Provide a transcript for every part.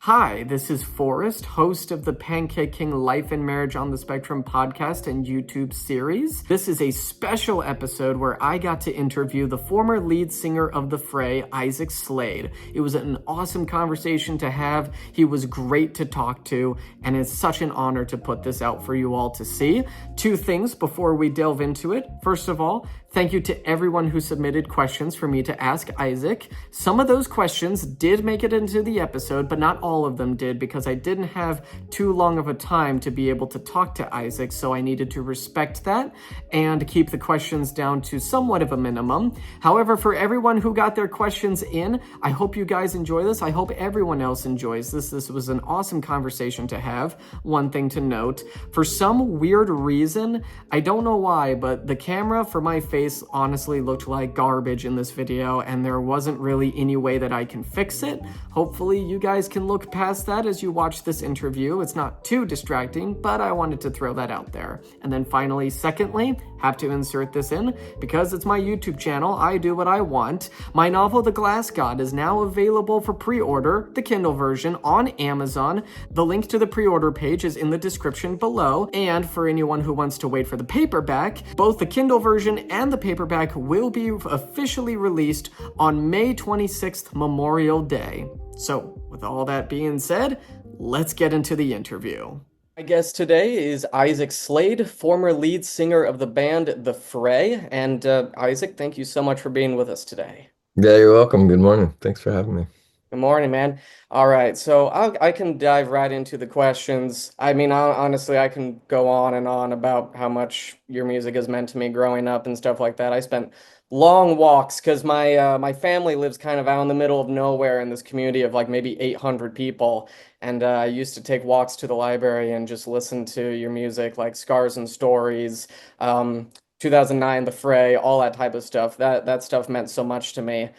Hi, this is Forrest, host of the Pancake King Life and Marriage on the Spectrum podcast and YouTube series. This is a special episode where I got to interview the former lead singer of the Fray, Isaac Slade. It was an awesome conversation to have. He was great to talk to, and it's such an honor to put this out for you all to see. Two things before we delve into it. First of all, thank you to everyone who submitted questions for me to ask Isaac. Some of those questions did make it into the episode, but not all of them did because I didn't have too long of a time to be able to talk to Isaac, so I needed to respect that and keep the questions down to somewhat of a minimum. However, for everyone who got their questions in, I hope you guys enjoy this. I hope everyone else enjoys this. This was an awesome conversation to have. One thing to note, for some weird reason, I don't know why, but the camera for my face honestly looked like garbage in this video, and there wasn't really any way that I can fix it. Hopefully you guys can look past that as you watch this interview. It's not too distracting, but I wanted to throw that out there. And then finally, secondly, have to insert this in because it's my YouTube channel. I do what I want. My novel, The Glass God, is now available for pre-order, the Kindle version, on Amazon. The link to the pre-order page is in the description below. And for anyone who wants to wait for the paperback, both the Kindle version and the paperback will be officially released on May 26th, Memorial Day. So, with all that being said, let's get into the interview. My guest today is Isaac Slade, former lead singer of the band The Fray. And Isaac, thank you so much for being with us today. Yeah, you're welcome. Good morning. Thanks for having me. Good morning, man. All right, so I can dive right into the questions. I mean, honestly, I can go on and on about how much your music has meant to me growing up and stuff like that. I spent long walks because my family lives kind of out in the middle of nowhere in this community of like maybe 800 people, and I used to take walks to the library and just listen to your music, like Scars and Stories, 2009, The Fray, all that type of stuff. That stuff meant so much to me.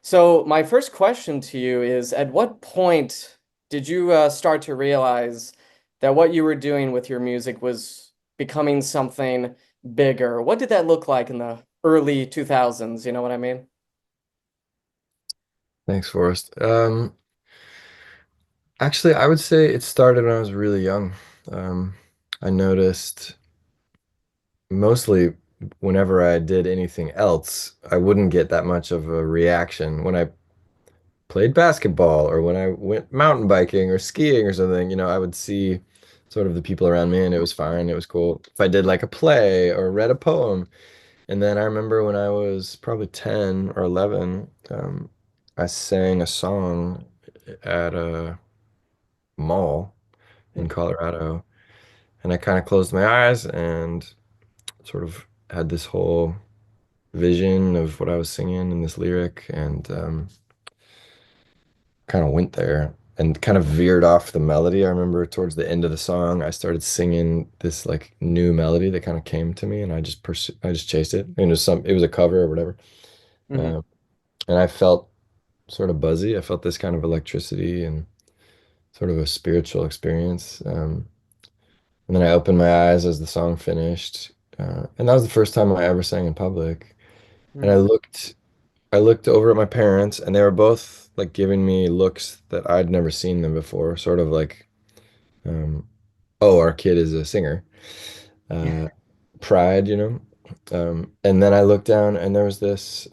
So my first question to you is, at what point did you start to realize that what you were doing with your music was becoming something bigger? What did that look like in the early 2000s? You know what I mean? Thanks, Forrest. Actually, I would say it started when I was really young. Um, I noticed mostly whenever I did anything else, I wouldn't get that much of a reaction. When I played basketball or when I went mountain biking or skiing or something, I would see sort of the people around me and it was fine. It was cool. If I did like a play or read a poem, and then I remember when I was probably 10 or 11, I sang a song at a mall in Colorado. And I kind of closed my eyes and sort of had this whole vision of what I was singing in this lyric and kind of went there and kind of veered off the melody. I remember towards the end of the song, I started singing this like new melody that kind of came to me and I just chased it. And it was a cover or whatever. Hmm. Um, and I felt sort of buzzy. I felt this kind of electricity and sort of a spiritual experience. And then I opened my eyes as the song finished. And that was the first time I ever sang in public. And Hmm. I looked over at my parents and they were both like giving me looks that I'd never seen them before, sort of like, um, oh, our kid is a singer. Yeah. Uh, pride, you know? And then I looked down and there was this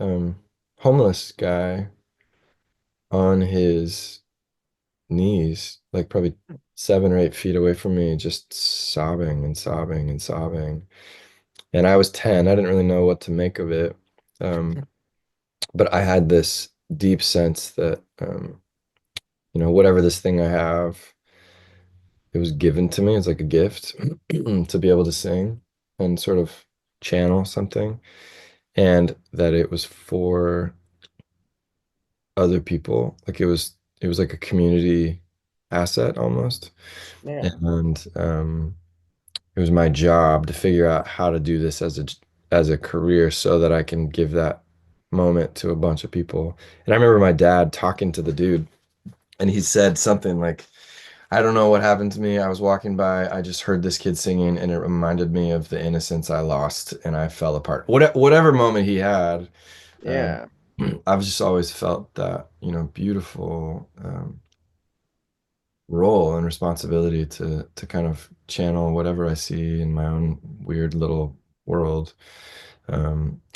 homeless guy on his knees, like probably 7 or 8 feet away from me, just sobbing and sobbing and sobbing. And I was 10. I didn't really know what to make of it. Um, but I had this deep sense that, whatever this thing I have, it was given to me. It's like a gift to be able to sing and sort of channel something, and that it was for other people. Like it was like a community asset almost. Yeah. And it was my job to figure out how to do this as a career so that I can give that moment to a bunch of people. And I remember my dad talking to the dude, and he said something like, I don't know what happened to me. I was walking by, I just heard this kid singing, and it reminded me of the innocence I lost, and I fell apart. Whatever moment he had, um, Yeah. I've just always felt that, beautiful. role and responsibility to kind of channel whatever I see in my own weird little world.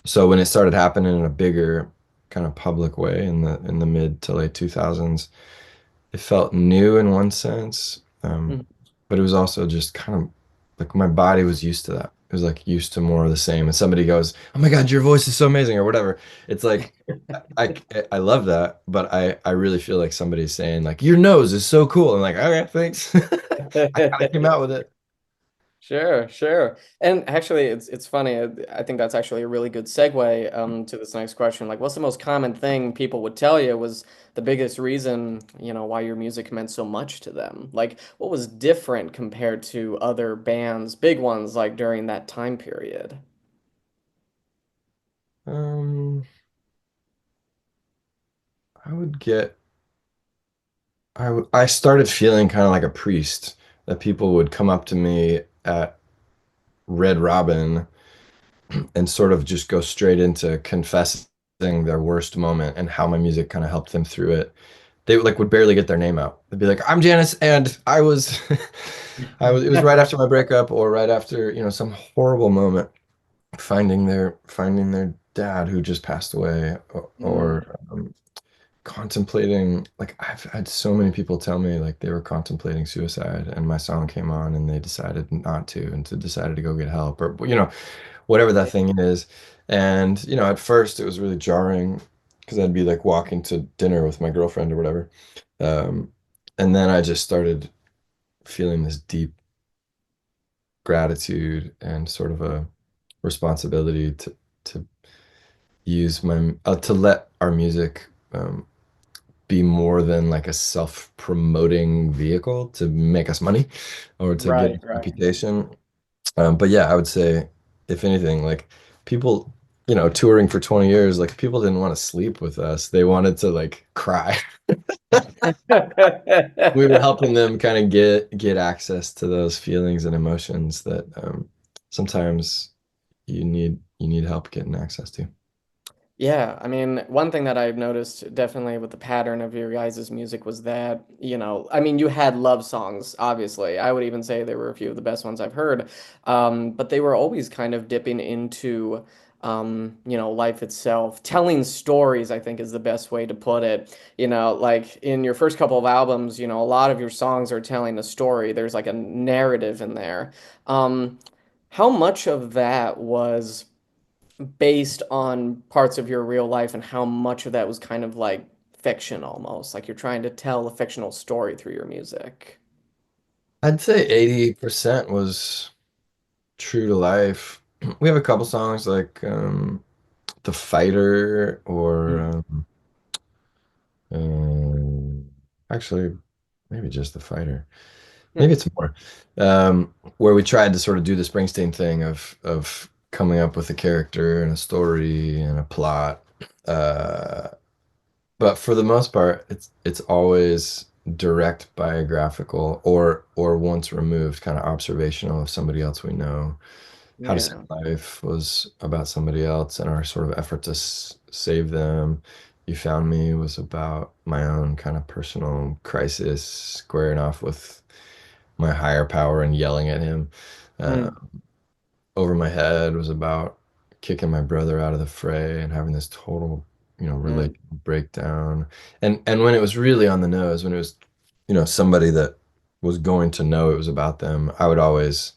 So when it started happening in a bigger kind of public way in the mid to late 2000s, it felt new in one sense, Mhm. but it was also just kind of like my body was used to that. It was like used to more of the same. And somebody goes, "Oh my God, your voice is so amazing," or whatever. It's like I I love that, but I really feel like somebody's saying like your nose is so cool. I'm like, okay, thanks. I kind of came out with it. Sure, sure. And actually, it's funny. I think that's actually a really good segue to this next question. Like, what's the most common thing people would tell you was the biggest reason, why your music meant so much to them? Like, what was different compared to other bands, big ones, like during that time period? Um, I would get I started feeling kind of like a priest that people would come up to me at Red Robin and sort of just go straight into confessing their worst moment and how my music kind of helped them through it. They like would barely get their name out. They'd be like, "I'm Janice, and I was, I was. It was right after my breakup, or right after some horrible moment, finding their dad who just passed away, Mm, or contemplating. Like I've had so many people tell me like they were contemplating suicide, and my song came on, and they decided not to, and to decided to go get help, or whatever that thing is. And, at first it was really jarring because I'd be like walking to dinner with my girlfriend or whatever. Um, and then I just started feeling this deep gratitude and sort of a responsibility to use to let our music be more than like a self-promoting vehicle to make us money or to get right, a right. reputation. But yeah, I would say, if anything, like people, touring for 20 years, like people didn't want to sleep with us. They wanted to like cry. We were helping them kind of get access to those feelings and emotions that sometimes you need help getting access to. Yeah, I mean, one thing that I've noticed definitely with the pattern of your guys' music was that, I mean, you had love songs, obviously. I would even say they were a few of the best ones I've heard. But they were always kind of dipping into, life itself. Telling stories, I think, is the best way to put it. Like in your first couple of albums, a lot of your songs are telling a story. There's like a narrative in there. Um, how much of that was based on parts of your real life and how much of that was kind of like fiction almost, like you're trying to tell a fictional story through your music. I'd say 80% was true to life. We have a couple songs like The Fighter or Mm. um, actually maybe just The Fighter. Hmm. Maybe it's more. Where we tried to sort of do the Springsteen thing of coming up with a character and a story and a plot. Uh, but for the most part, it's always direct biographical or once removed, kind of observational of somebody else we know. How to Save Yeah. Life was about somebody else and our sort of effort to save them. You Found Me was about my own kind of personal crisis, squaring off with my higher power and yelling at him. Uh, Mm. Over My Head was about kicking my brother out of the fray and having this total, Mm. relational breakdown. And when it was really on the nose, when it was, somebody that was going to know it was about them, I would always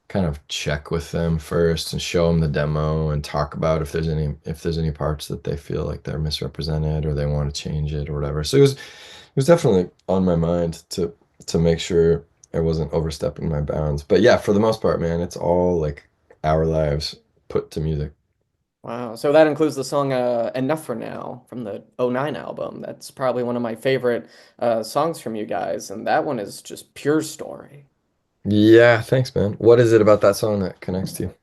kind of check with them first and show them the demo and talk about if there's any parts that they feel like they're misrepresented or they want to change it or whatever. So it was definitely on my mind to make sure I wasn't overstepping my bounds. But yeah, for the most part, man, it's all like our lives put to music. Wow, so that includes the song Enough for Now from the '09 album. That's probably one of my favorite songs from you guys, and that one is just pure story. Yeah, thanks, man. What is it about that song that connects to you?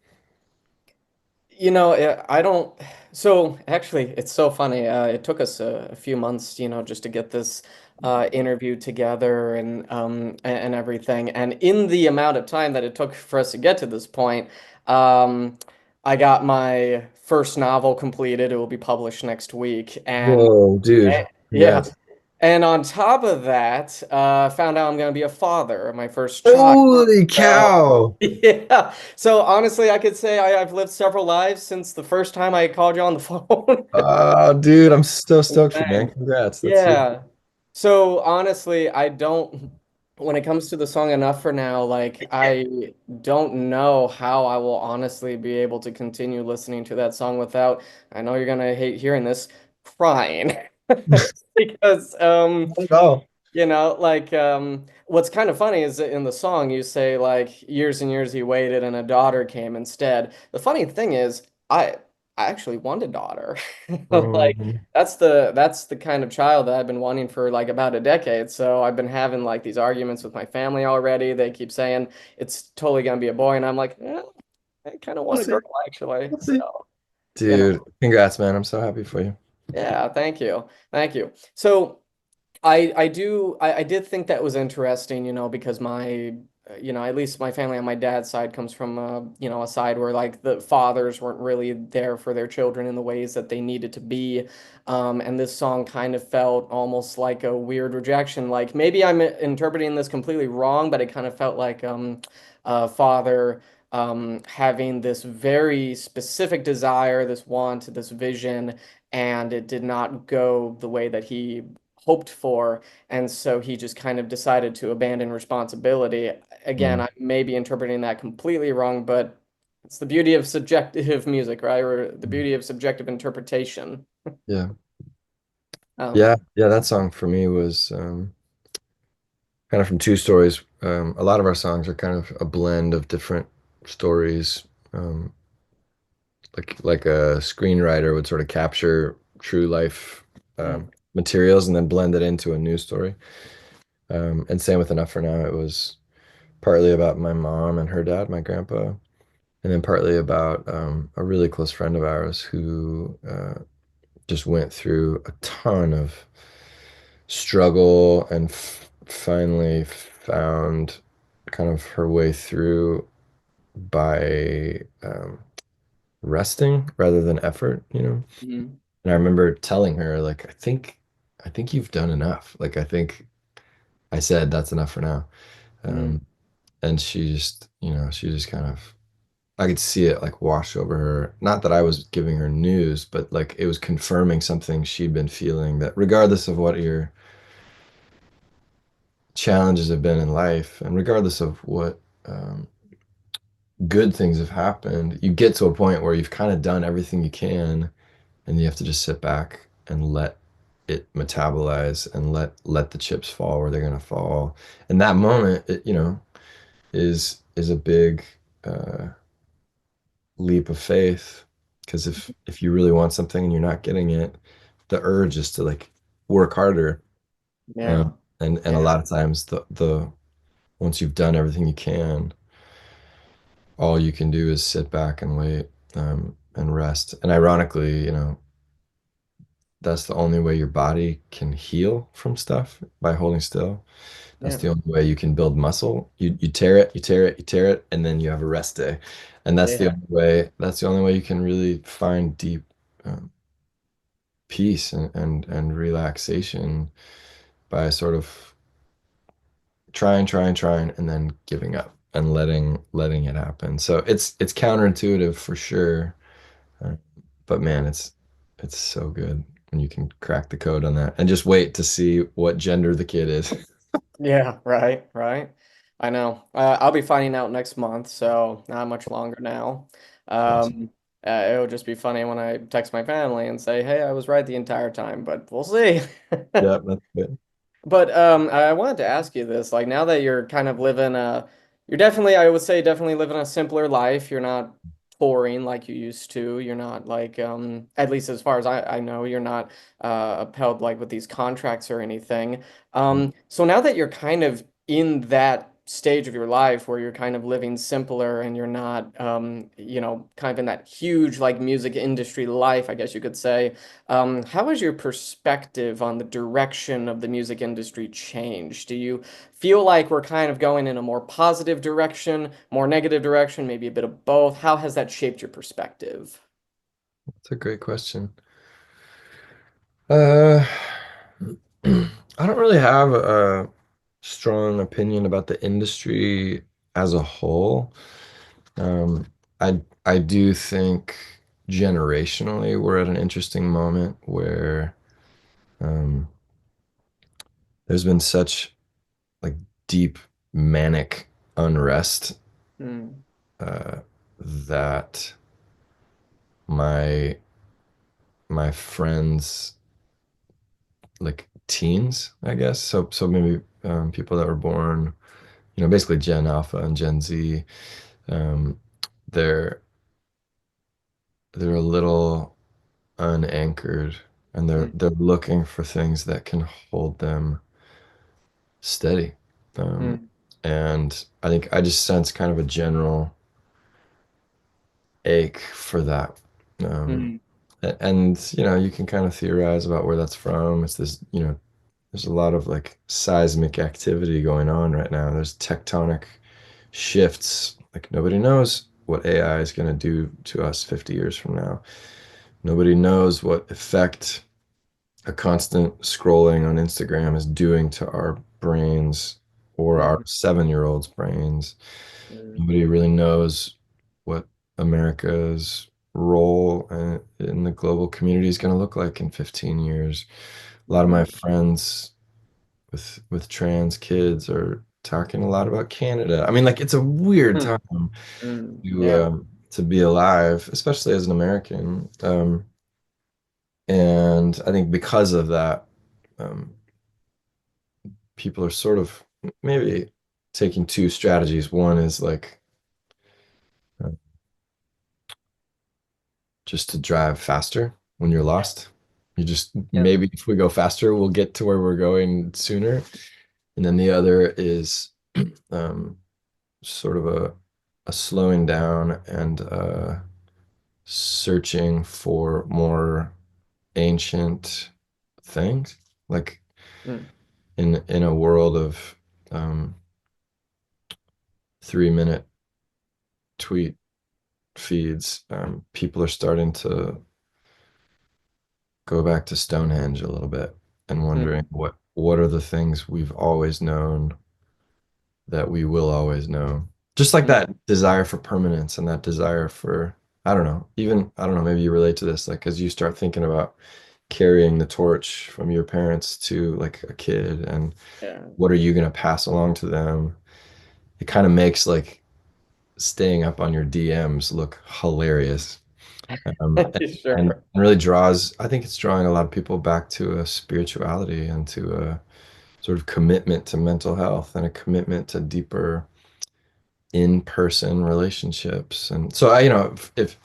I don't. So actually, it's so funny. It took us a few months, just to get this interview together and everything. And in the amount of time that it took for us to get to this point, um, I got my first novel completed. It will be published next week, and Whoa, dude. yeah, Congrats. And on top of that, found out I'm going to be a father, my first child. Holy So, cow! yeah. So honestly, I could say I've lived several lives since the first time I called you on the phone. Oh, dude, I'm so stoked for you, man. Thanks. Congrats. That's huge. Yeah. So honestly, I don't, when it comes to the song Enough for Now, like I don't know how I will honestly be able to continue listening to that song without, I know you're gonna hate hearing this, crying. Because Oh, like what's kind of funny is that in the song you say like years and years he waited and a daughter came instead. The funny thing is I actually want a daughter. Like no. that's the kind of child that I've been wanting for like about a decade. So I've been having like these arguments with my family already. They keep saying it's totally gonna be a boy and I'm like, I kind of We'll want a see. girl actually. We'll see. So, you know, Dude, congrats, man. I'm so happy for you. yeah, thank you. Thank you. So I did think that was interesting, because my at least my family on my dad's side comes from a side where like the fathers weren't really there for their children in the ways that they needed to be. And this song kind of felt almost like a weird rejection. Like maybe I'm interpreting this completely wrong, but it kind of felt like a father having this very specific desire, this want, this vision, and it did not go the way that he hoped for, and so he just kind of decided to abandon responsibility. Again, Mm, I may be interpreting that completely wrong, but it's the beauty of subjective music, right? Or the mm. beauty of subjective interpretation. Yeah. Um, Yeah. Yeah. That song for me was kind of from two stories. A lot of our songs are kind of a blend of different stories. Um, like a screenwriter would sort of capture true life mm, materials and then blend it into a news story. And same with Enough for Now. It was partly about my mom and her dad, my grandpa, and then partly about a really close friend of ours who just went through a ton of struggle and finally found kind of her way through by resting rather than effort, you know? mm, And I remember telling her, like, I think you've done enough. Like, I think I said that's enough for now. mm. Um, and she just, she just kind of, I could see it like wash over her. Not that I was giving her news, but like it was confirming something she'd been feeling that regardless of what your challenges have been in life, and regardless of what good things have happened, you get to a point where you've kind of done everything you can, and you have to just sit back and let it metabolize and let the chips fall where they're gonna fall. And that moment, is a big uh, leap of faith because if you really want something and you're not getting it, the urge is to like work harder. Yeah, And a yeah, lot of times the once you've done everything you can, all you can do is sit back and wait and rest. And ironically, that's the only way your body can heal from stuff by holding still. That's yeah, the only way you can build muscle. You tear it, you tear it, you tear it, and then you have a rest day. And yeah, that's the only way you can really find deep um, peace and relaxation by sort of trying, and then giving up and letting it happen. So it's counterintuitive for sure. Uh, but man, it's so good when you can crack the code on that and just wait to see what gender the kid is. yeah. Right, right. I know. I'll be finding out next month, so not much longer now. Awesome. It'll just be funny when I text my family and say, "Hey, I was right the entire time," but we'll see. Yeah, that's good. But I wanted to ask you this, like now that you're kind of living you're definitely, I would say, definitely living a simpler life. You're not touring like you used to. You're not like, at least as far as I know, you're not upheld like with these contracts or anything. So now that you're kind of in that stage of your life where you're kind of living simpler and you're not, kind of in that huge like music industry life, I guess you could say. How has your perspective on the direction of the music industry changed? Do you feel like we're kind of going in a more positive direction, more negative direction, maybe a bit of both? How has that shaped your perspective? That's a great question. Uh, I don't really have a strong opinion about the industry as a whole. Um, I do think generationally we're at an interesting moment where um, there's been such like deep manic unrest Mm, uh, that my my friends like teens, I guess. So maybe people that were born, basically Gen Alpha and Gen Z, um, they're they're a little unanchored and they're mm, they're looking for things that can hold them steady. Um, mm, and I think I just sense kind of a general ache for that. Um, mm, and you can kind of theorize about where that's from. It's this, there's a lot of like seismic activity going on right now. There's tectonic shifts. Like nobody knows what AI is going to do to us 50 years from now. Nobody knows what effect a constant scrolling on Instagram is doing to our brains or our mm, 7-year olds' brains. mm, Nobody really knows what America's role in the global community is going to look like in 15 years. A lot of my mm, friends with trans kids are talking a lot about Canada. I mean, like it's a weird mm, time yeah. to be alive, especially as an American. And I think because of that, um, people are sort of maybe taking two strategies. One is like uh, just to drive faster when you're lost. You just Yeah. maybe if we go faster, we'll get to where we're going sooner. And then the other is um, sort of a slowing down and searching for more ancient things, like Mm, in a world of um, 3-minute tweet feeds, people are starting to go back to Stonehenge a little bit and wondering mm, what are the things we've always known that we will always know. Just like mm, that desire for permanence and that desire for, I don't know, even, I don't know, maybe you relate to this, like as you start thinking about carrying the torch from your parents to like a kid and yeah. what are you going to pass along to them? It kind of makes like staying up on your DMs look hilarious. And Sure. really draws, I think it's drawing a lot of people back to a spirituality and to a sort of commitment to mental health and a commitment to deeper in-person relationships. And so if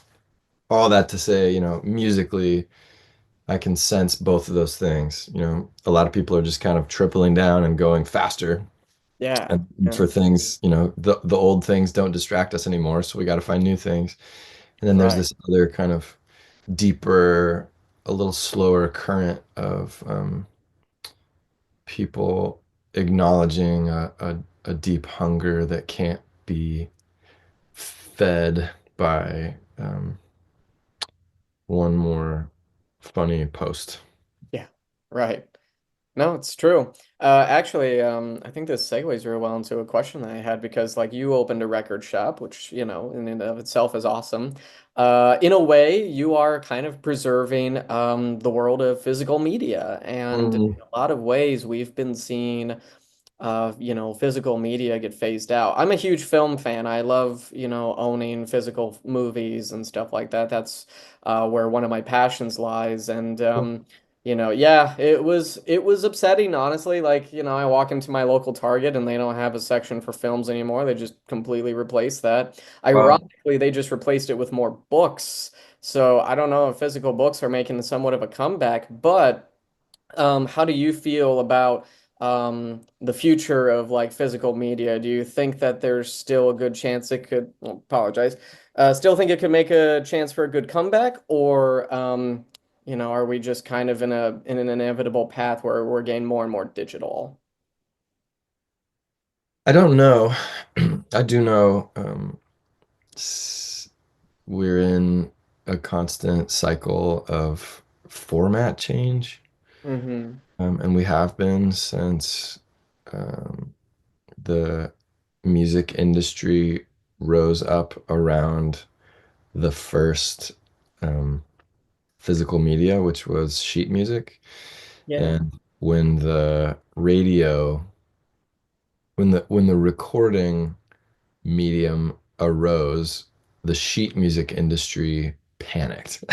all that to say, musically, I can sense both of those things. A lot of people are just kind of tripling down and going faster. Yeah. And Yeah. for things, the old things don't distract us anymore, so we got to find new things. And then there's Right. this other kind of deeper, a little slower current of people acknowledging a deep hunger that can't be fed by one more funny post. Yeah. Right. No, it's true. Actually, I think this segues very well into a question that I had because, like, you opened a record shop, which, in and of itself is awesome. In a way, you are kind of preserving the world of physical media, and in Mm, a lot of ways, we've been seeing physical media get phased out. I'm a huge film fan. I love, owning physical movies and stuff like that. That's where one of my passions lies. And yeah, it was upsetting, honestly. Like, I walk into my local Target and they don't have a section for films anymore. They just completely replaced that. wow. Ironically, they just replaced it with more books. So I don't know if physical books are making somewhat of a comeback, but how do you feel about the future of like physical media? Do you think that there's still a good chance it could, well, apologize, still think it could make a chance for a good comeback, or are we just kind of in an inevitable path where we're getting more and more digital? I don't know. I do know we're in a constant cycle of format change. Mm-hmm. And we have been since um, the music industry rose up around the first um, physical media, which was sheet music. Yeah. And when the radio, when the recording medium arose, the sheet music industry panicked.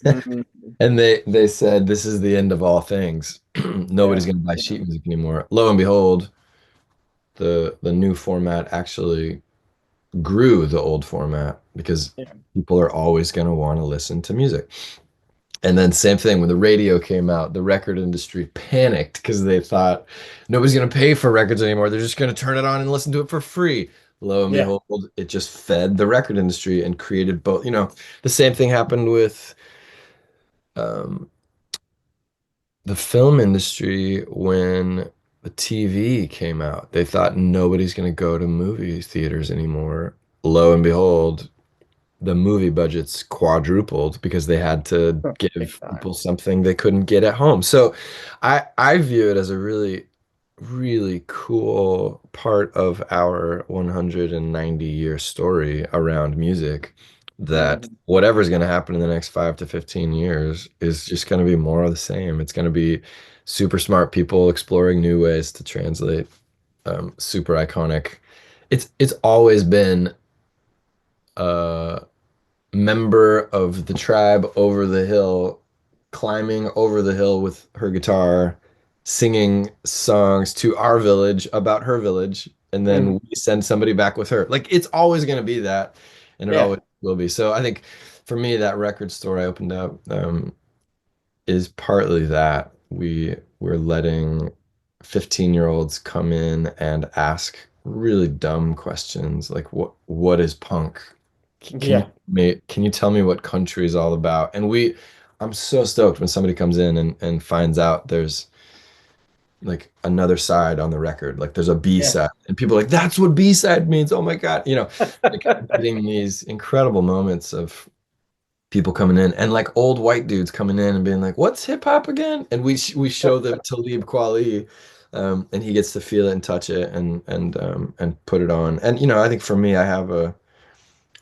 Mhm. And they said this is the end of all things. Nobody's Yeah. going to buy Yeah. sheet music anymore. Lo and behold, the new format actually grew the old format because Yeah. people are always going to want to listen to music. And then same thing when the radio came out, the record industry panicked because they thought nobody's going to pay for records anymore. They're just going to turn it on and listen to it for free. Lo and Yeah. behold, it just fed the record industry and created both. The same thing happened with um, the film industry when the TV came out. They thought nobody's going to go to movie theaters anymore. Lo and behold, the movie budgets quadrupled because they had to Big give time. people something they couldn't get at home. So I view it as a really, really cool part of our 190-year story around music that Mhm. whatever's going to happen in the next 5 to 15 years is just going to be more of the same. It's going to be super smart people exploring new ways to translate super iconic. It's always been uh member of the tribe over the hill, climbing over the hill with her guitar, singing songs to our village about her village, and then Mhm. we send somebody back with her. Like it's always going to be that, and it Yeah. always will be. So I think for me, that record store I opened up is partly that we're letting 15-year-olds come in and ask really dumb questions like what is punk? Yeah. Can you tell me what country is all about? And I'm so stoked when somebody comes in and finds out there's like another side on the record. Like there's a B Yeah. side and people are like that's what B side means. Oh my God. Like getting these incredible moments of people coming in and like old white dudes coming in and being like, "What's hip hop again?" And we show them Talib Kweli, and he gets to feel it and touch it and put it on. And I think for me, I have a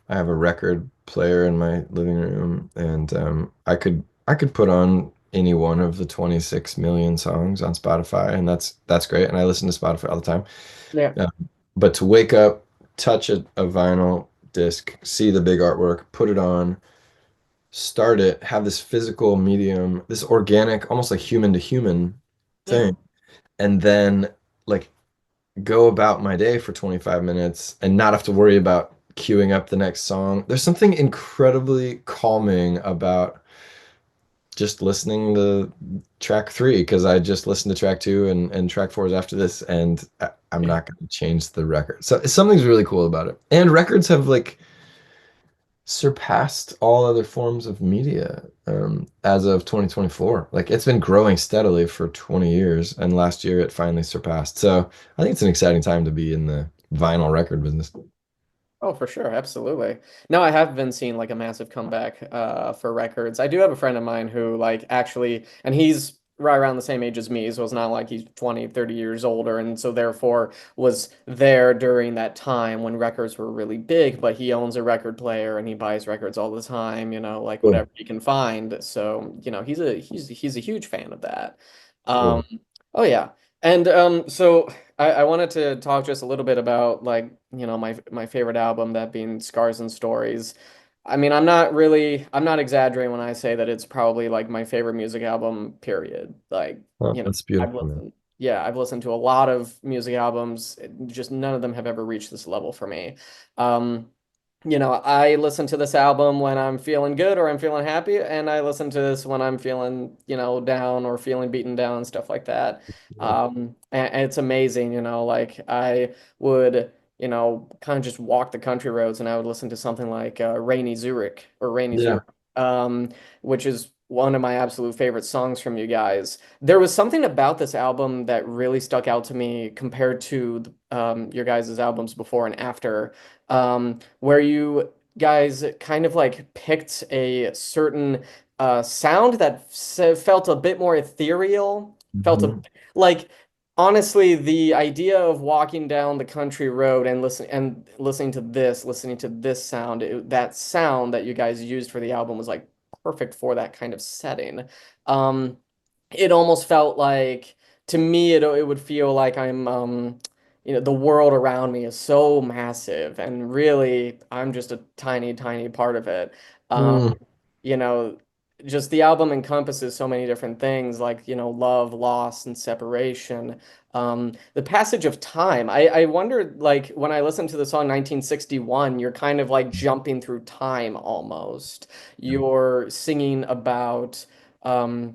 record player in my living room, and I could put on any one of the 26 million songs on Spotify, and that's great. And I listen to Spotify all the time. Yeah. Uh, but to wake up, touch a vinyl disc, see the big artwork, put it on start it, have this physical medium, this organic, almost like human to human Yeah. thing, and then like go about my day for 25 minutes and not have to worry about queuing up the next song. There's something incredibly calming about just listening to track three because I just listened to track two and track four is after this, and I'm Yeah. not going to change the record. So something's really cool about it. And records have like surpassed all other forms of media as of 2024. Like it's been growing steadily for 20 years, and last year it finally surpassed. So I think it's an exciting time to be in the vinyl record business. Oh, for sure, absolutely. No, I have been seeing like a massive comeback for records. I do have a friend of mine who like actually, and he's right around the same age as me, so it's not like he's 20, 30 years older, and so therefore was there during that time when records were really big, but he owns a record player and he buys records all the time, like Cool. whatever he can find. So, he's a huge fan of that. Um, Cool. oh yeah. And so I wanted to talk just a little bit about like, my favorite album, that being Scars and Stories. I mean, I'm not exaggerating when I say that it's probably like my favorite music album, period. Like, Oh, that's beautiful, man. I've listened to a lot of music albums, just none of them have ever reached this level for me. Um, I listen to this album when I'm feeling good or I'm feeling happy, and I listen to this when I'm feeling, down or feeling beaten down and stuff like that. And it's amazing, like I would, kind of just walk the country roads and I would listen to something like Rainy Yeah. Zurich, um, which is one of my absolute favorite songs from you guys. There was something about this album that really stuck out to me compared to your guys' albums before and after, where you guys kind of like picked a certain sound that felt a bit more ethereal. felt a Mhm. like honestly the idea of walking down the country road and listening to this sound, that sound that you guys used for the album was like perfect for that kind of setting. Um, it almost felt like to me it would feel like I'm the world around me is so massive and really I'm just a tiny part of it. Um, Mm. you know, just the album encompasses so many different things like, love, loss, and separation. The passage of time. I wondered, like, when I listened to the song 1961, you're kind of like jumping through time almost. You're singing about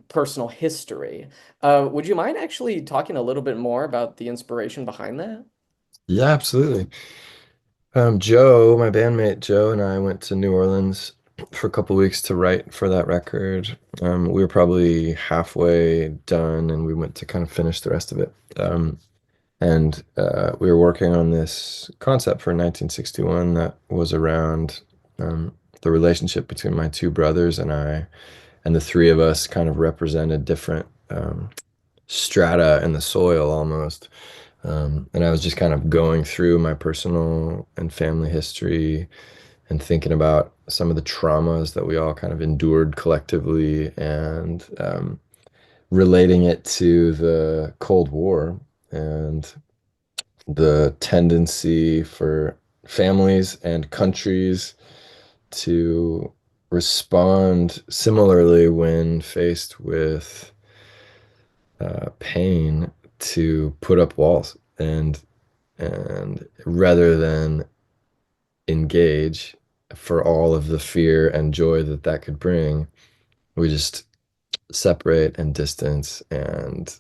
personal history. Would you mind actually talking a little bit more about the inspiration behind that? Yeah, absolutely. Joe, my bandmate Joe, and I went to New Orleans for a couple weeks to write for that record. We were probably halfway done, and we went to kind of finish the rest of it. And we were working on this concept for 1961 that was around the relationship between my two brothers and I, and the three of us kind of represented different strata in the soil almost. And I was just kind of going through my personal and family history and thinking about some of the traumas that we all kind of endured collectively and relating it to the Cold War and the tendency for families and countries to respond similarly when faced with pain, to put up walls and rather than engage for all of the fear and joy that that could bring, we just separate and distance and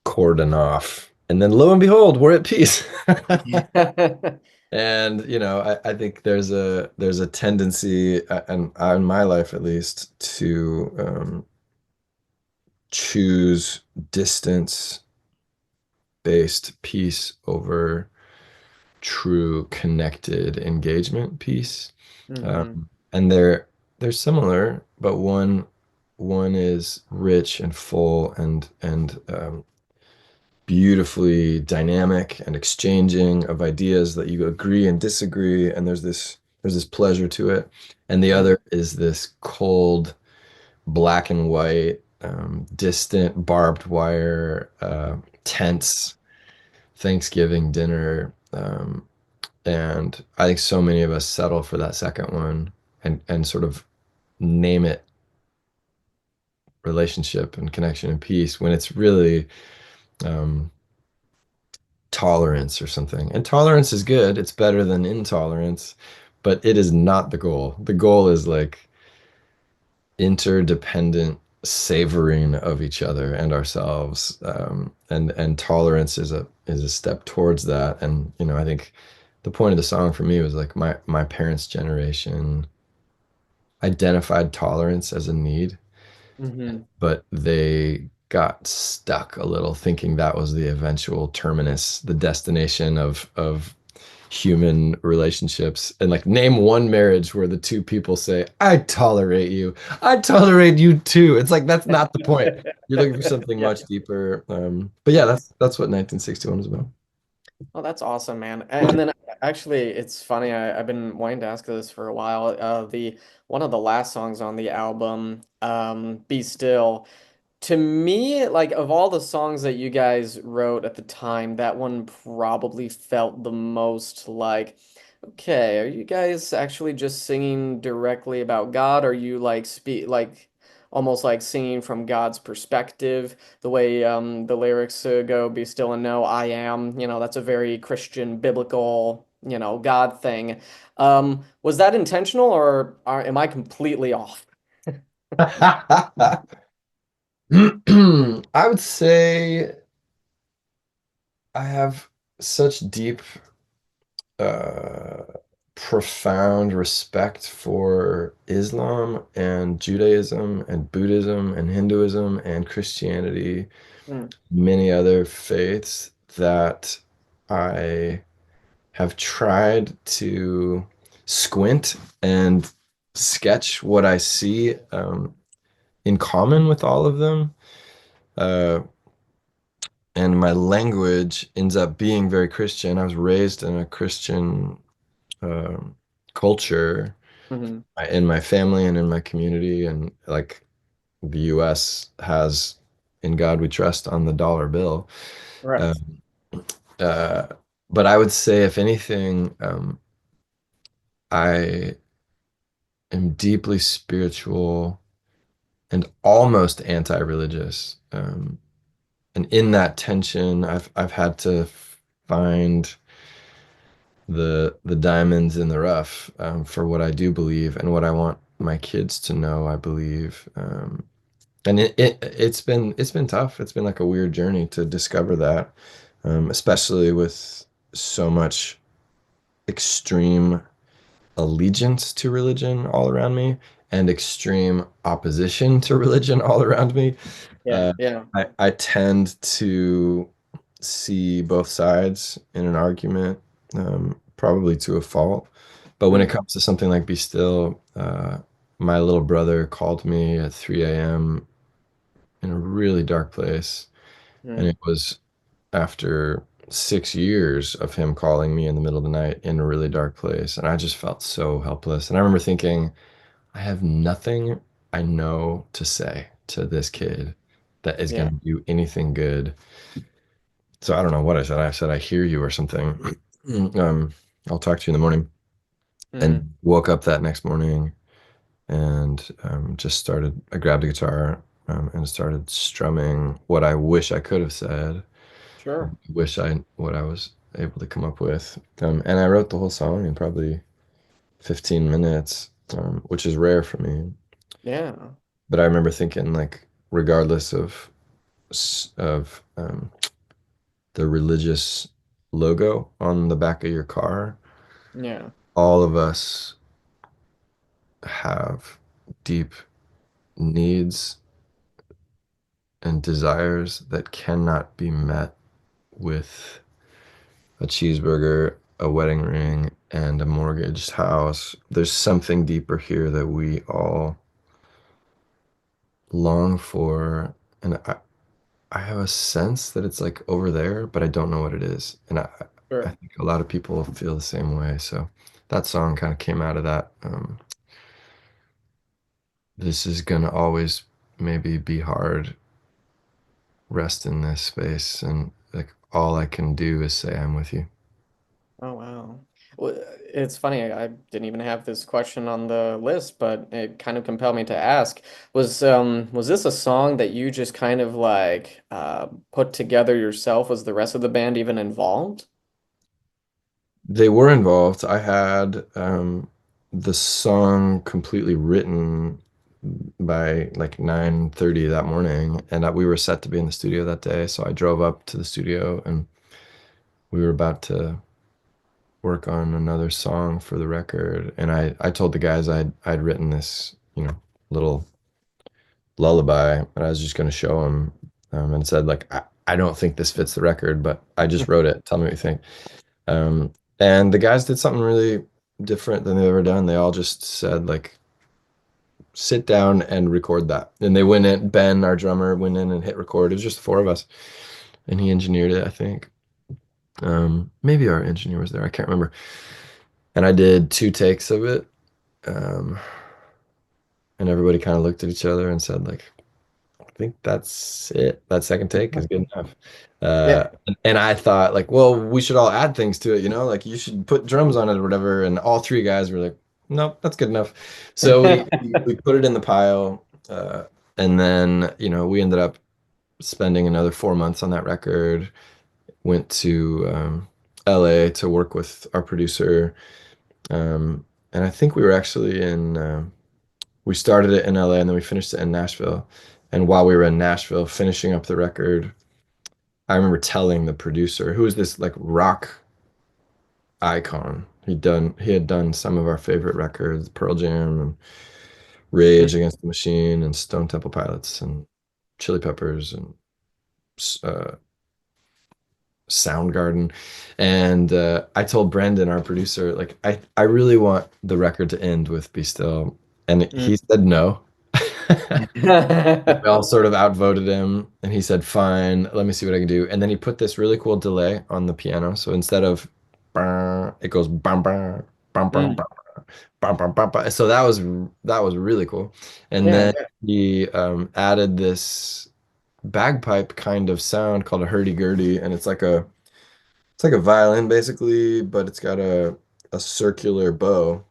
cordon off. And then lo and behold, we're at peace. And I think there's a tendency, and in my life at least, to choose distance-based peace over true connected engagement peace. Hmm. And they're similar, but one is rich and full and beautifully dynamic and exchanging of ideas that you agree and disagree, and there's this pleasure to it. And the other is this cold, black and white, distant, barbed wire, tense Thanksgiving dinner. And I think so many of us settle for that second one and sort of name it relationship and connection and peace when it's really um, tolerance or something. And tolerance is good. It's better than intolerance, but it is not the goal. The goal is like interdependent savoring of each other and ourselves. And tolerance is a step towards that. And I think the point of the song for me was like my parents' generation identified tolerance as a need, Hmm. but they got stuck a little thinking that was the eventual terminus, the destination of human relationships. And like name one marriage where the two people say, I tolerate you. I tolerate you too. It's like that's not the point. You're looking for something Yeah. much deeper. But yeah, that's what 1961 is about. Oh, that's awesome, man. And then actually, it's funny. I've been wanting to ask this for a while. The one of the last songs on the album, "Be Still." To me, like of all the songs that you guys wrote at the time, that one probably felt the most like, okay, are you guys actually just singing directly about God? Are you like almost like singing from God's perspective? The way the lyrics go, "Be still and know I am," that's a very Christian, biblical, God thing. Was that intentional or am I completely off? I would say I have such deep uh, profound respect for Islam and Judaism and Buddhism and Hinduism and Christianity, Hmm. many other faiths that I have tried to squint and sketch what I see. in common with all of them. Uh, and my language ends up being very Christian. I was raised in a Christian um, culture Hmm. in my family and in my community, and like the U.S. has "In God We Trust" on the dollar bill. Right. Um, uh, but I would say, if anything, I am deeply spiritual and almost anti-religious. And in that tension, I've had to find the diamonds in the rough, for what I do believe and what I want my kids to know I believe. And it's been tough. It's been like a weird journey to discover that, especially with so much extreme allegiance to religion all around me and extreme opposition to religion all around me. Yeah. Uh, Yeah. I tend to see both sides in an argument, probably to a fault. But when it Mm, comes to something like Be Still, my little brother called me at 3 a.m. in a really dark place. And mm, it was after 6 years of him calling me in the middle of the night in a really dark place. And I just felt so helpless. And I remember thinking, I have nothing I know to say to this kid that is going yeah. to do anything good. So I don't know what I said. I said, I hear you or something. Um, I'll talk to you in the morning. Mm, And woke up that next morning and just started, I grabbed a guitar and started strumming what I wish I could have said, sure. what I was able to come up with. And I wrote the whole song in probably 15 minutes, which is rare for me. Yeah. But I remember thinking, like, regardless of the religious logo on the back of your car, Yeah. all of us have deep needs and desires that cannot be met with a cheeseburger, a wedding ring, and a mortgaged house. There's something deeper here that we all long for. And I have a sense that it's like over there, but I don't know what it is. And I Sure. think a lot of people feel the same way. So that song kind of came out of that. This is gonna always maybe be hard, rest in this space. And like all I can do is say, I'm with you. Oh, wow. Well, it's funny. I didn't even have this question on the list, but it kind of compelled me to ask. Was this a song that you just kind of like put together yourself? Was the rest of the band even involved? They were involved. I had the song completely written by like 9:30 that morning, and we were set to be in the studio that day. So I drove up to the studio, and we were about to work on another song for the record. And I told the guys I'd written this, little lullaby, and I was just going to show them, and said like, I don't think this fits the record, but I just wrote it. Tell me what you think. Um, and the guys did something really different than they've ever done. They all just said like, sit down and record that. And they went in, Ben, our drummer, went in and hit record. It was just the four of us. And he engineered it, I think. Maybe our engineer was there. I can't remember. And I did 2 takes of it. Um, and everybody kind of looked at each other and said like, I think that's it. That second take is good enough. Yeah. And I thought like, well, we should all add things to it, like you should put drums on it or whatever. And all three guys were like, nope, that's good enough. So we put it in the pile. And then, we ended up spending another 4 months on that record, went to LA to work with our producer. And I think we were actually we started it in LA and then we finished it in Nashville. And while we were in Nashville finishing up the record, I remember telling the producer, who was this like rock icon. He had done some of our favorite records, Pearl Jam and Rage Against the Machine and Stone Temple Pilots and Chili Peppers and uh, Soundgarden. And I told Brendan, our producer, like I really want the record to end with Be Still. And he Mm. said no. We all sort of outvoted him, and he said, "Fine, let me see what I can do." And then he put this really cool delay on the piano. So instead of "brr," it goes bum bum bum bum Mm. bum bum bum bum. Bum. So that was really cool. And Yeah, then yeah. he added this bagpipe kind of sound called a hurdy-gurdy, and it's like a violin basically, but it's got a circular bow,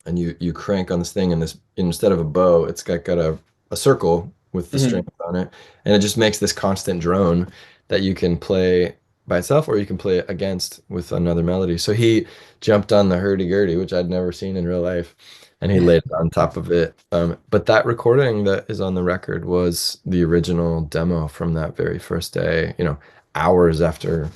and you crank on this thing, and this instead of a bow, it's got a circle with the strings Mhm. on it, and it just makes this constant drone that you can play by itself or you can play it against with another melody. So he jumped on the hurdy-gurdy, which I'd never seen in real life, and he laid it on top of it. But that recording that is on the record was the original demo from that very first day, hours after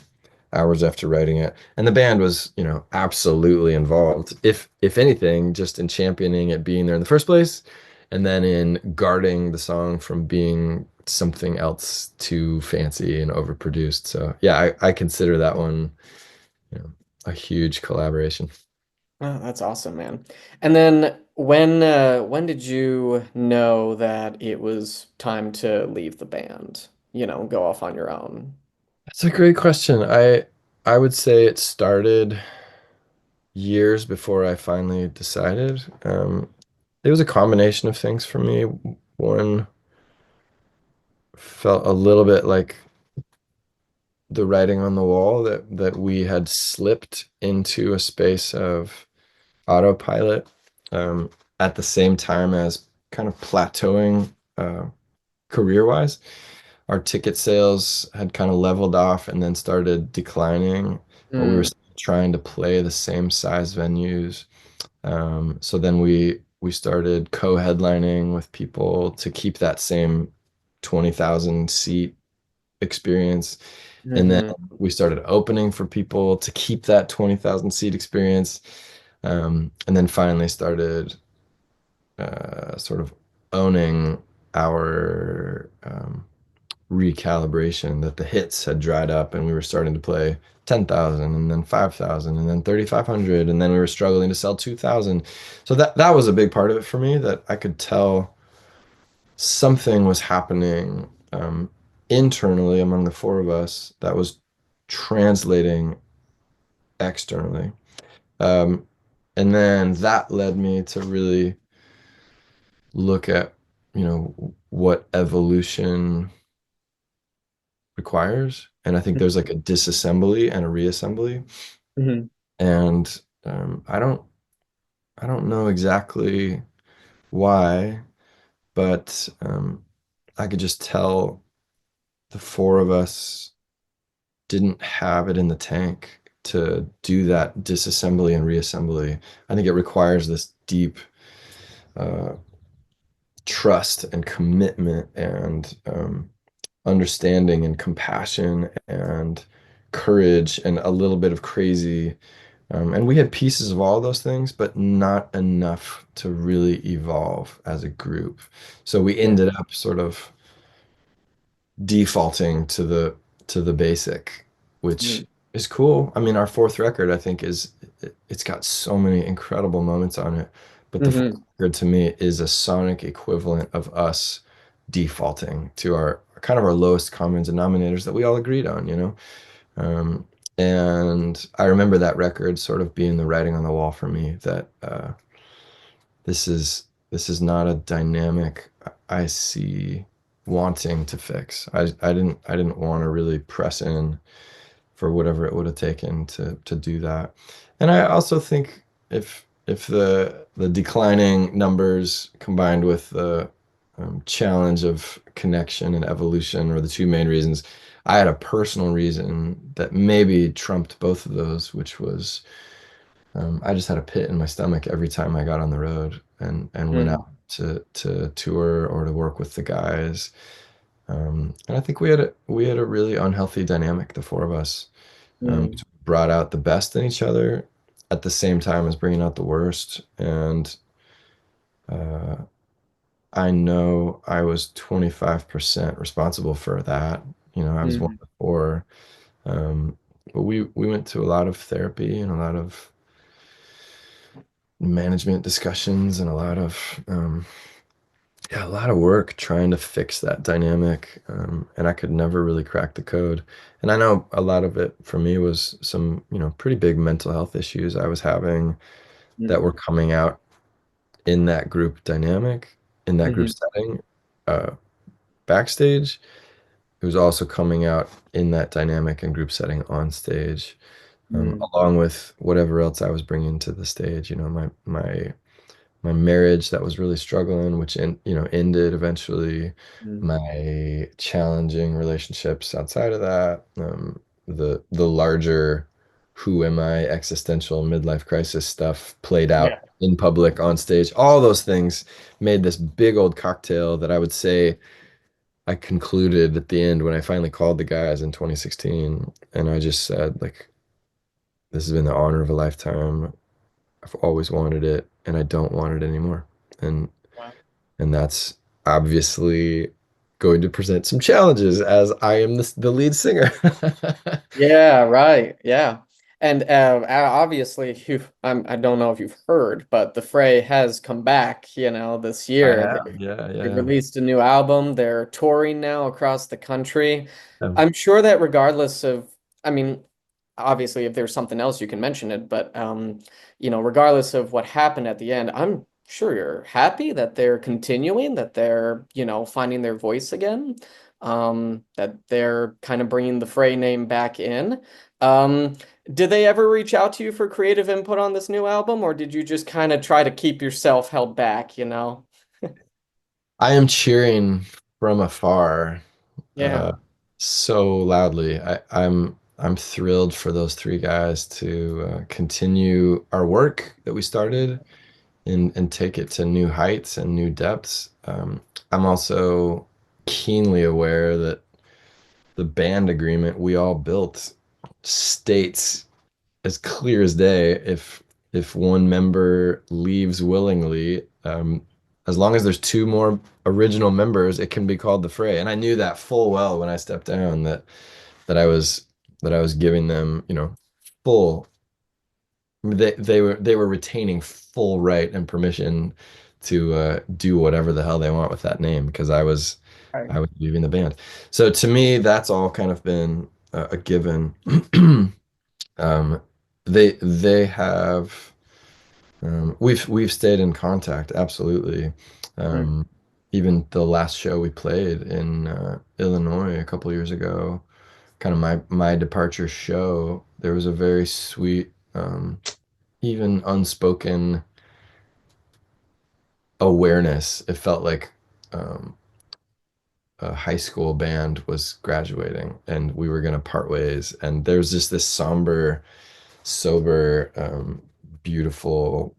hours after writing it. And the band was, absolutely involved. If anything, just in championing it being there in the first place, and then in guarding the song from being something else too fancy and overproduced. So yeah, I consider that one, you know, a huge collaboration. Oh, that's awesome, man. And then when did you know that it was time to leave the band? Go off on your own. That's a great question. I would say it started years before I finally decided. It was a combination of things for me. One felt a little bit like the writing on the wall that we had slipped into a space of autopilot, um, at the same time as kind of plateauing career-wise. Our ticket sales had kind of leveled off and then started declining, but we were Mm, still trying to play the same size venues. So then we started co-headlining with people to keep that same 20,000 seat experience. And then hmm we started opening for people to keep that 20,000 seat experience. And then finally started sort of owning our recalibration that the hits had dried up and we were starting to play 10,000 and then 5,000 and then 3,500 and then we were struggling to sell 2,000. So that was a big part of it for me, that I could tell something was happening internally among the four of us that was translating externally. Um, and then that led me to really look at, what evolution requires. And I think there's like a disassembly and a reassembly. hmm And I don't know exactly why, but I could just tell the four of us didn't have it in the tank to do that disassembly and reassembly. I think it requires this deep uh, trust and commitment and understanding and compassion and courage and a little bit of crazy. And we had pieces of all those things, but not enough to really evolve as a group. So we Yeah. ended up sort of defaulting to the basic, which Mhm. is cool. I mean, our fourth record, I think, it's got so many incredible moments on it. But the fourth hmm record to me is a sonic equivalent of us defaulting to our kind of our lowest common denominators that we all agreed on, Um, and I remember that record sort of being the writing on the wall for me that this is not a dynamic I see wanting to fix. I didn't want to really press in for whatever it would have taken to do that. And I also think if the declining numbers combined with the challenge of connection and evolution are the two main reasons, I had a personal reason that maybe trumped both of those, which was I just had a pit in my stomach every time I got on the road and went hmm out to tour or to work with the guys. And I think we had a really unhealthy dynamic, the four of us. hmm Which brought out the best in each other at the same time as bringing out the worst. And uh, I know I was 25% responsible for that. I was one hmm of the four. Um, but we went to a lot of therapy and a lot of management discussions and a lot of Yeah, a lot of work trying to fix that dynamic, and I could never really crack the code. And I know a lot of it for me was some, pretty big mental health issues I was having that Mm, were coming out in that group dynamic, in that group mhm, setting, uh, backstage. It was also coming out in that dynamic and group setting on stage, mm, along with whatever else I was bringing to the stage. My marriage that was really struggling, which ended eventually. mm. My challenging relationships outside of that, the larger who am I existential midlife crisis stuff played out Yeah. in public on stage. All those things made this big old cocktail that I would say I concluded at the end when I finally called the guys in 2016, and I just said, like, this has been the honor of a lifetime. I've always wanted it, and I don't want it anymore. And Wow. and that's obviously going to present some challenges as I am the lead singer. Yeah, right. Yeah. And obviously, I don't know if you've heard, but the Fray has come back, this I year. have, yeah, They yeah, released a new album. They're touring now across the country. yeah. I'm sure that regardless of, I mean, obviously, if there's something else, you can mention it, but regardless of what happened at the end, I'm sure you're happy that they're continuing, that they're, finding their voice again, that they're kind of bringing the Fray name back in. Um, did they ever reach out to you for creative input on this new album, or did you just kind of try to keep yourself held back? I am cheering from afar, Yeah. uh, so loudly. I'm thrilled for those three guys to continue our work that we started and take it to new heights and new depths. I'm also keenly aware that the band agreement we all built states as clear as day if one member leaves willingly, as long as there's two more original members, it can be called the Fray. And I knew that full well when I stepped down that I was that I was giving them, full they were retaining full right and permission to do whatever the hell they want with that name because Right. I was leaving the band. So to me, that's all kind of been a given. Um, they have we've stayed in contact, absolutely. Mhm. Um, Even the last show we played in Illinois a couple years ago, kind of my departure show, there was a very sweet, even unspoken awareness. It felt like a high school band was graduating and we were going to part ways. And there's just this somber, sober, beautiful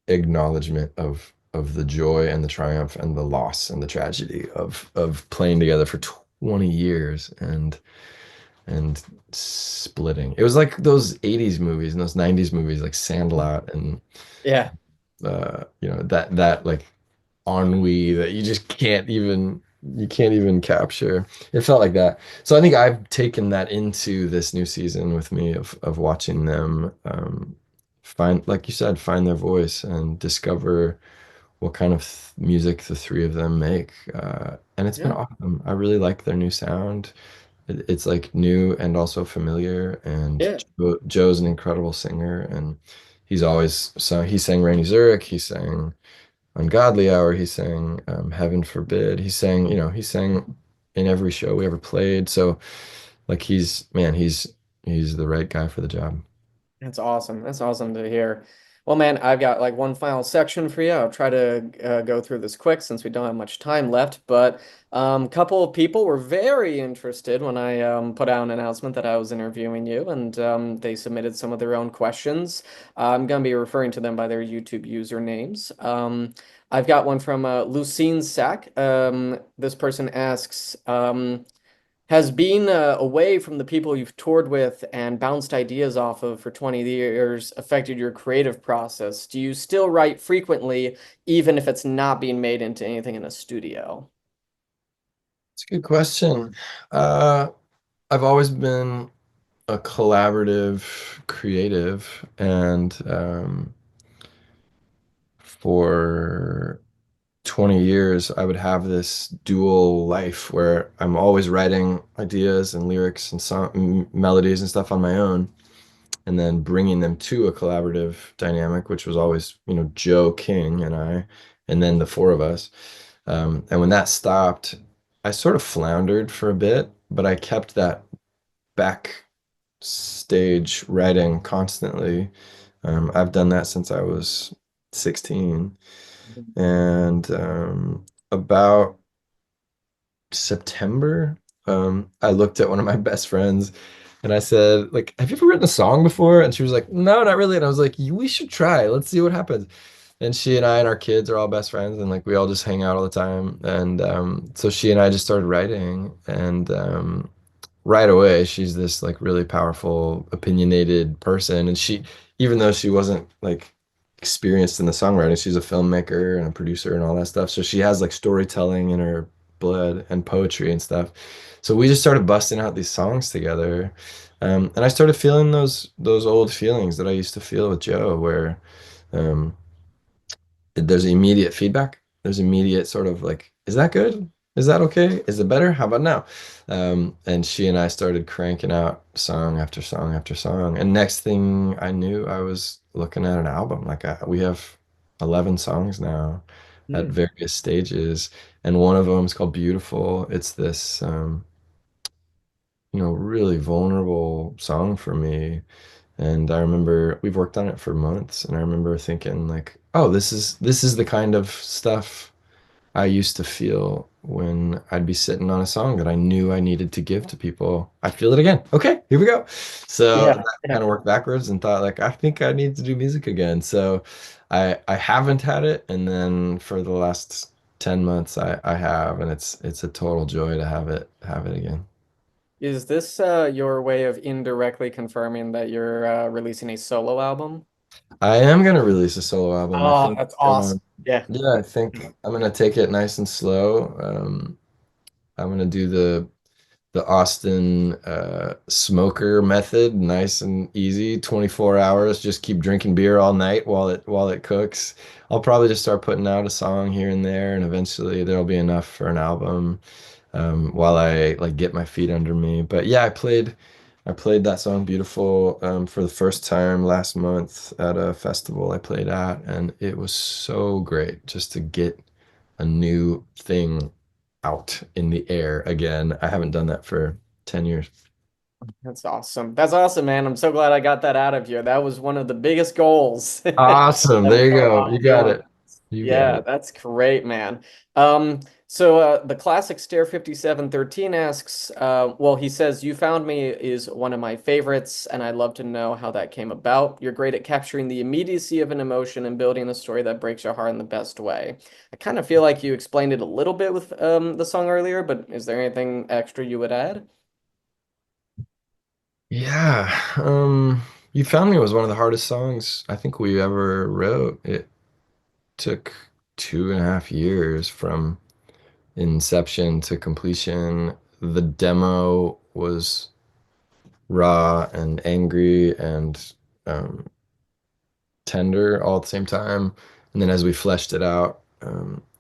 acknowledgement of the joy and the triumph and the loss and the tragedy of playing together for 20 years and splitting. It was like those 80s movies and those 90s movies like Sandlot and Yeah. that like ennui that you can't even capture. It felt like that. So I think I've taken that into this new season with me of watching them find, like you said, find their voice and discover what kind of music the three of them make. And it's been Yeah. awesome. I really like their new sound. It's like new and also familiar. And Yeah. Joe's an incredible singer, and he's always so he sang Rainy Zurich, he sang Ungodly Hour, he sang Heaven Forbid. He sang in every show we ever played. So like he's the right guy for the job. That's awesome. That's awesome to hear. Well, man, I've got like one final section for you. I'll try to go through this quick since we don't have much time left. But a couple of people were very interested when I put out an announcement that I was interviewing you, and they submitted some of their own questions. I'm going to be referring to them by their YouTube usernames. I've got one from Lucine Sack. This person asks, has being away from the people you've toured with and bounced ideas off of for 20 years affected your creative process? Do you still write frequently, even if it's not being made into anything in a studio? It's a good question. Uh, I've always been a collaborative creative, and for 20 years, I would have this dual life where I'm always writing ideas and lyrics and song melodies and stuff on my own, and then bringing them to a collaborative dynamic, which was always, Joe King and I, and then the four of us. And when that stopped, I sort of floundered for a bit, but I kept that backstage writing constantly. I've done that since I was 16. And about September, I looked at one of my best friends and I said, like, have you ever written a song before? And she was like, no, not really. And I was like, we should try. Let's see what happens. And she and I and our kids are all best friends, and like we all just hang out all the time. And so she and I just started writing, and right away she's this like really powerful, opinionated person. And she, even though she wasn't like experienced in the songwriting, she's a filmmaker and a producer and all that stuff. So she has like storytelling in her blood and poetry and stuff. So we just started busting out these songs together. And I started feeling those old feelings that I used to feel with Joe, where um, there's immediate feedback. There's immediate sort of like, is that good? Is that okay? Is it better? How about now? And she and I started cranking out song after song after song. And next thing I knew, I was looking at an album. Like we have 11 songs now at Mm. various stages. And one of them is called Beautiful. It's this, really vulnerable song for me. And I remember we've worked on it for months, and I remember thinking like, oh, this is the kind of stuff I used to feel when I'd be sitting on a song that I knew I needed to give to people. I feel it again. Okay, here we go. So Yeah. that kind of worked backwards and thought like, I think I need to do music again. So I haven't had it, and then for the last 10 months I have, and it's a total joy to have it again. Is this your way of indirectly confirming that you're releasing a solo album? I am gonna release a solo album. I Oh, think, that's awesome. Yeah. yeah, I think I'm gonna take it nice and slow. I'm gonna do the Austin smoker method, nice and easy, 24 hours. Just keep drinking beer all night while it cooks. I'll probably just start putting out a song here and there, and eventually there'll be enough for an album while I like get my feet under me. But yeah, I played that song Beautiful for the first time last month at a festival I played at, and it was so great just to get a new thing out in the air again. I haven't done that for 10 years. That's awesome. That's awesome, man. I'm so glad I got that out of you. That was one of the biggest goals that Awesome. was There you going go. on You got doing. it. You got Yeah, it. that's great, man. So the classic Stair 5713 asks, well, he says, you found me is one of my favorites, and I'd love to know how that came about. You're great at capturing the immediacy of an emotion and building a story that breaks your heart in the best way. I kind of feel like you explained it a little bit with the song earlier, but is there anything extra you would add? Yeah. You Found Me was one of the hardest songs I think we ever wrote. It took 2.5 years from inception to completion. The demo was raw and angry and um, tender all at the same time. And then as we fleshed it out,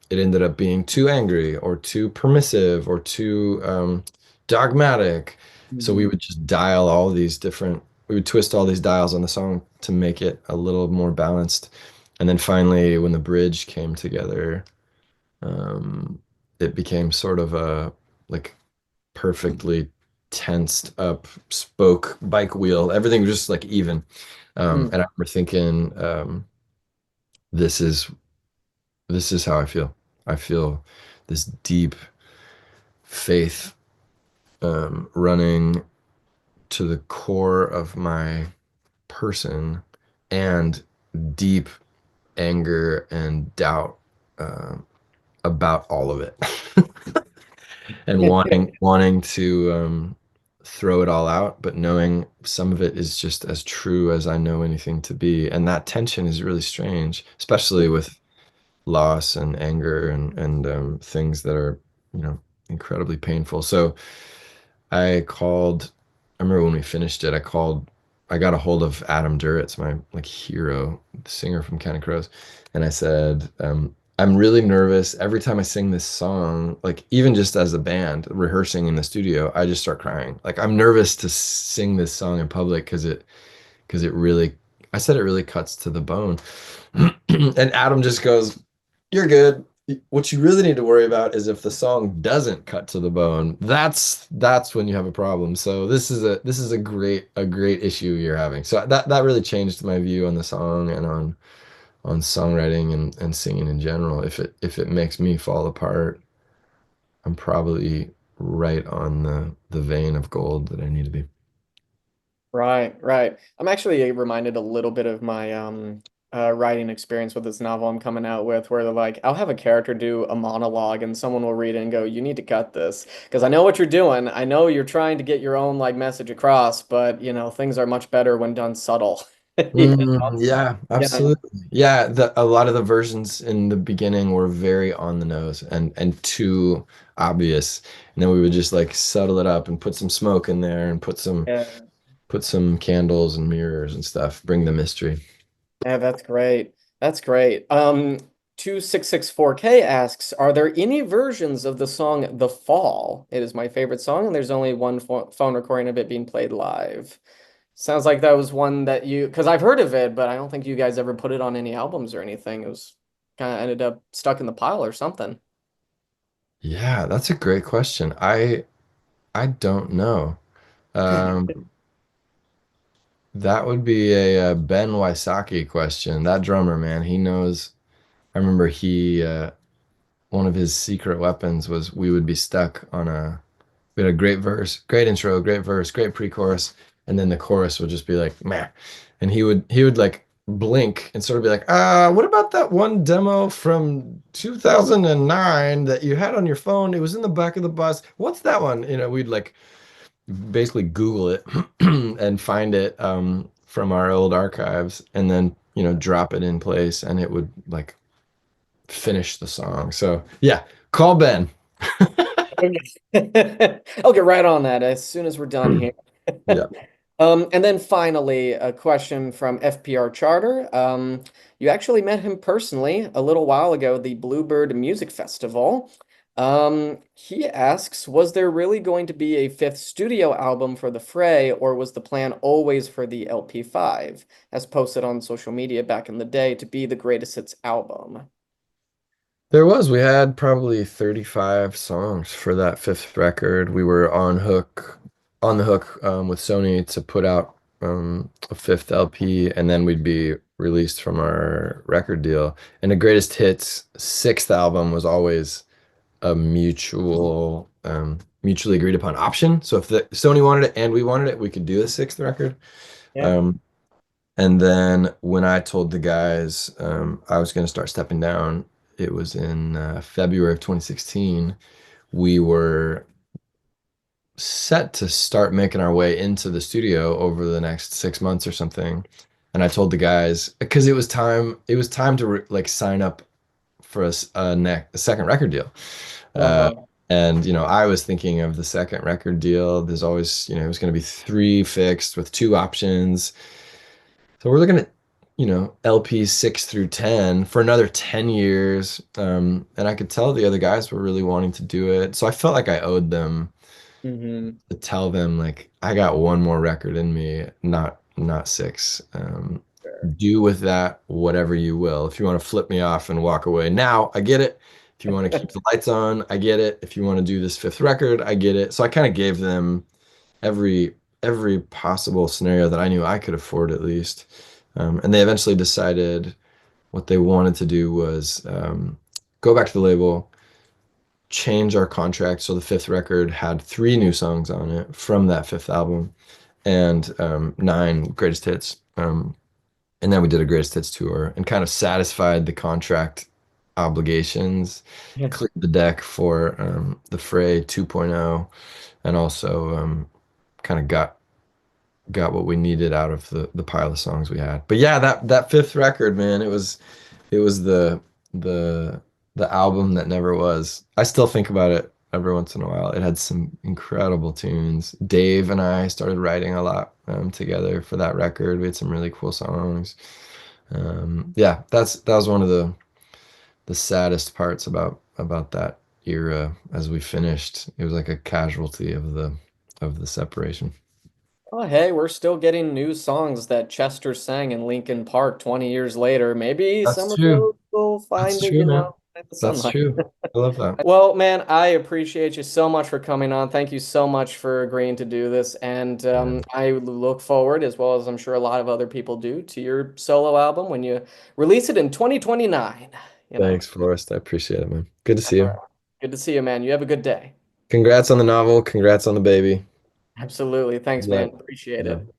it ended up being too angry or too permissive or too dogmatic. So we Mhm. would just dial all these different, we would twist all these dials on the song to make it a little more balanced. And then finally, when the bridge came together, um, it became sort of a like perfectly tensed up spoke bike wheel. Everything was just like even. Mm. And I remember thinking, this is this is how I feel. I feel this deep faith running to the core of my person, and deep anger and doubt uh, about all of it. And wanting to throw it all out, but knowing some of it is just as true as I know anything to be. And that tension is really strange, especially with loss and anger and things that are, you know, incredibly painful. So I called, I remember when we finished it, I got a hold of Adam Duritz, my like hero, the singer from Counting Crows, and I said, I'm really nervous every time I sing this song, like even just as a band rehearsing in the studio, I just start crying. Like I'm nervous to sing this song in public because it really, I said it really cuts to the bone. And Adam just goes, "You're good. What you really need to worry about is if the song doesn't cut to the bone. That's when you have a problem. So this is a great issue you're having." So that really changed my view on the song and on songwriting and singing in general. If it makes me fall apart, I'm probably right on the vein of gold that I need to be. Right, right. I'm actually reminded a little bit of my writing experience with this novel I'm coming out with, where they're like, I'll have a character do a monologue and someone will read it and go, "You need to cut this because I know what you're doing. I know you're trying to get your own like message across, but you know, things are much better when done subtle." You Yeah, know? absolutely. Yeah, a lot of the versions in the beginning were very on the nose and too obvious. And then we would just like settle it up and put some smoke in there and Yeah. put some candles and mirrors and stuff, bring the mystery. Yeah, that's great. That's great. 2664K asks, are there any versions of the song The Fall? It is my favorite song, and there's only one phone recording of it being played live. Sounds like that was one that you, because I've heard of it, but I don't think you guys ever put it on any albums or anything. It was kind of ended up stuck in the pile or something. Yeah, that's a great question. I don't know. Um, that would be a, Ben Weissaki question. That drummer, man, he knows. I remember one of his secret weapons was we would be stuck on we had a great verse, great intro, great verse, great pre-chorus, and then the chorus would just be like, meh. And he would like blink and sort of be like, what about that one demo from 2009 that you had on your phone? It was in the back of the bus. What's that one? You know, we'd like basically Google it and find it from our old archives and then, you know, drop it in place and it would like finish the song. So yeah, call Ben. Okay. I'll get right on that as soon as we're done here. Yeah. And then finally, a question from FPR Charter. You actually met him personally a little while ago at the Bluebird Music Festival. He asks, was there really going to be a fifth studio album for the Fray, or was the plan always for the LP5, as posted on social media back in the day, to be the greatest hits album? There was. We had probably 35 songs for that fifth record. We were on the hook with Sony to put out a fifth LP, and then we'd be released from our record deal. And the greatest hits sixth album was always a mutually agreed upon option. So if the Sony wanted it and we wanted it, we could do the sixth record. Yeah. Um, and then when I told the guys I was going to start stepping down, it was in February of 2016. We were set to start making our way into the studio over the next 6 months or something. And I told the guys because it was time to like sign up for a second record deal. Uh, Uh-huh. and you know, I was thinking of the second record deal. There's always, you know, it was going to be three fixed with two options. So we're looking at, you know, LP 6 through 10 for another 10 years. And I could tell the other guys were really wanting to do it. So I felt like I owed them Hmm. to tell them like I got one more record in me, not six. Sure. Do with that whatever you will. If you want to flip me off and walk away now, I get it. If you want to keep the lights on, I get it. If you want to do this fifth record, I get it. So I kind of gave them every every possible scenario that I knew I could afford at least. And they eventually decided what they wanted to do was go back to the label, change our contract so the fifth record had three new songs on it from that fifth album and nine greatest hits. And then we did a greatest hits tour and kind of satisfied the contract obligations, Yeah. cleared the deck for the Fray 2.0, and also kind of got what we needed out of the pile of songs we had. But yeah, that fifth record, man, it was the the album that never was. I still think about it every once in a while. It had some incredible tunes. Dave and I started writing a lot together for that record. We had some really cool songs. Yeah, that was one of the saddest parts about that era as we finished. It was like a casualty of the separation. Oh, hey, we're still getting new songs that Chester sang in Lincoln Park 20 years later. Maybe That's some of true. those will That's find it, true, man. find the That's sunlight. true. I love that. Well, man, I appreciate you so much for coming on. Thank you so much for agreeing to do this. And Yeah. I look forward, as well as I'm sure a lot of other people do, to your solo album when you release it in 2029. You know, Thanks, Forrest. I appreciate it, man. Good to see All right. you. Good to see you, man. You have a good day. Congrats on the novel. Congrats on the baby. Absolutely. Thanks, Yeah. man. Appreciate Yeah. it.